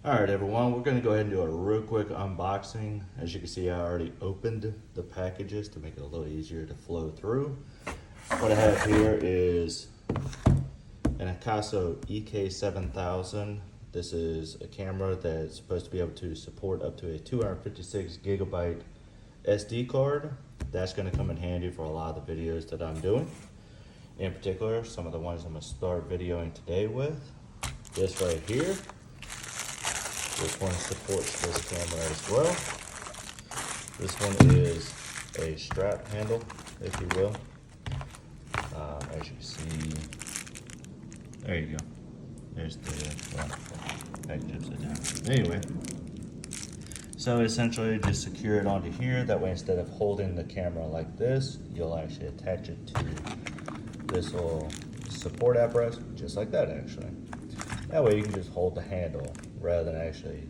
Alright everyone, we're going to go ahead and do a real quick unboxing. As you can see, I already opened the packages to make it a little easier to flow through. What I have here is an Akaso EK7000. This is a camera that's supposed to be able to support up to a 256 gigabyte SD card. That's going to come in handy for a lot of the videos that I'm doing. In particular, some of the ones I'm going to start videoing today with. This right here. This one supports this camera as well. This one is a strap handle, if you will. As you can see, there you go. There's the package upside down. Anyway, so essentially just secure it onto here. That way, instead of holding the camera like this, you'll actually attach it to this little support apparatus, just like that actually. That way you can just hold the handle rather than actually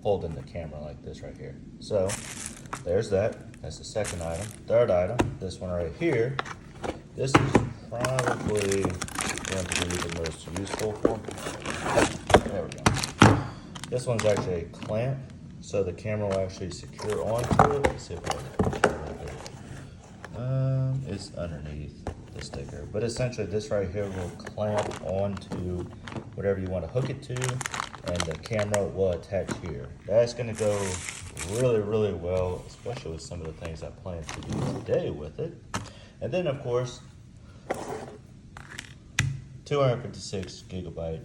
holding the camera like this right here. So there's that. That's the second item. Third item, this one right here. This is probably going to be the most useful for me. There we go. This one's actually a clamp, so the camera will actually secure onto it. Let's see if I can. It's underneath the sticker, but essentially this right here will clamp onto whatever you want to hook it to, and the camera will attach here. That's going to go really well, especially with some of the things I plan to do today with it. And then of course, 256 gigabyte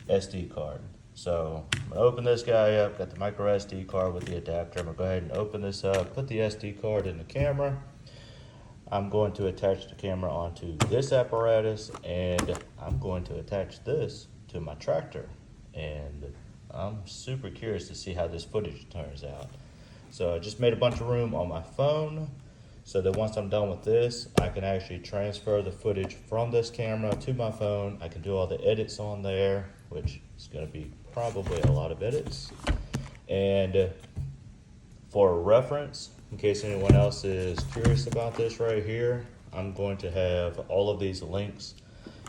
SD card. So I'm gonna open this guy up, got the micro SD card with the adapter. I'm gonna go ahead and open this up, put the SD card in the camera. I'm going to attach the camera onto this apparatus, and I'm going to attach this to my tractor. And I'm super curious to see how this footage turns out. So I just made a bunch of room on my phone so that once I'm done with this, I can actually transfer the footage from this camera to my phone. I can do all the edits on there, which is going to be probably a lot of edits. And for reference, in case anyone else is curious about this right here, I'm going to have all of these links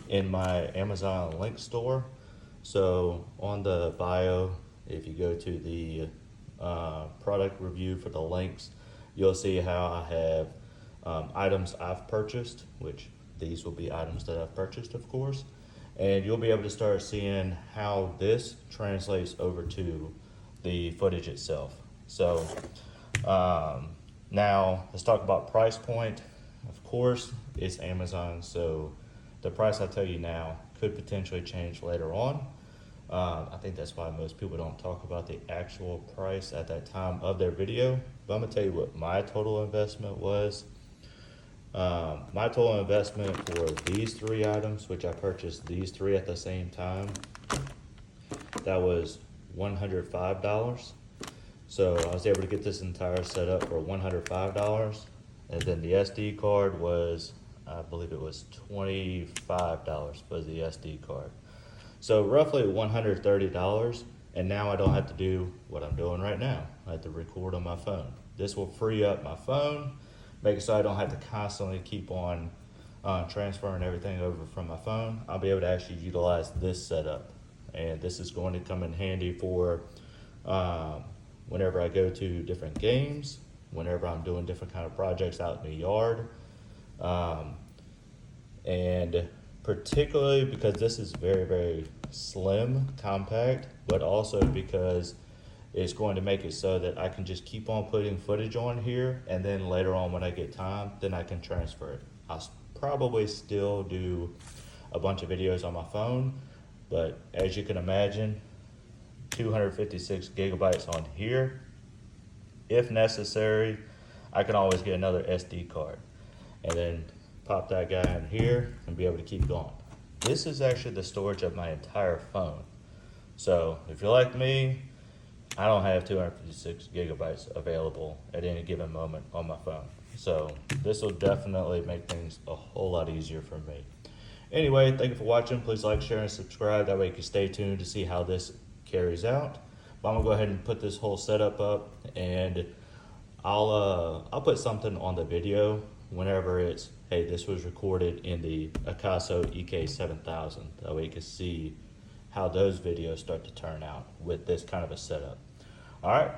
in my Amazon link store. So on the bio, if you go to the product review for the links, you'll see how I have items I've purchased, which these will be items that I've purchased, of course. And you'll be able to start seeing how this translates over to the footage itself. So now let's talk about price point. Of course, it's Amazon, so the price I tell you now could potentially change later on. I think that's why most people don't talk about the actual price at that time of their video. But I'm gonna tell you what my total investment was. My total investment for these three items, which I purchased these three at the same time, that was $105. So I was able to get this entire setup for $105. And then the SD card was, I believe it was $25 for the SD card. So roughly $130, and now I don't have to do what I'm doing right now. I have to record on my phone. This will free up my phone, make it so I don't have to constantly keep on transferring everything over from my phone. I'll be able to actually utilize this setup, and this is going to come in handy for whenever I go to different games, whenever I'm doing different kind of projects out in the yard, and particularly because this is very slim, compact, but also because it's going to make it so that I can just keep on putting footage on here, and then later on when I get time, then I can transfer it. I'll probably still do a bunch of videos on my phone, but as you can imagine, 256 gigabytes on here. If necessary, I can always get another SD card and then pop that guy in here and be able to keep going. This is actually the storage of my entire phone. So if you're like me, I don't have 256 gigabytes available at any given moment on my phone. So this will definitely make things a whole lot easier for me. Anyway, thank you for watching. Please like, share, and subscribe. That way you can stay tuned to see how this carries out. But I'm gonna go ahead and put this whole setup up, and I'll put something on the video whenever it's, hey, this was recorded in the Akaso EK7000. That way you can see how those videos start to turn out with this kind of a setup. All right,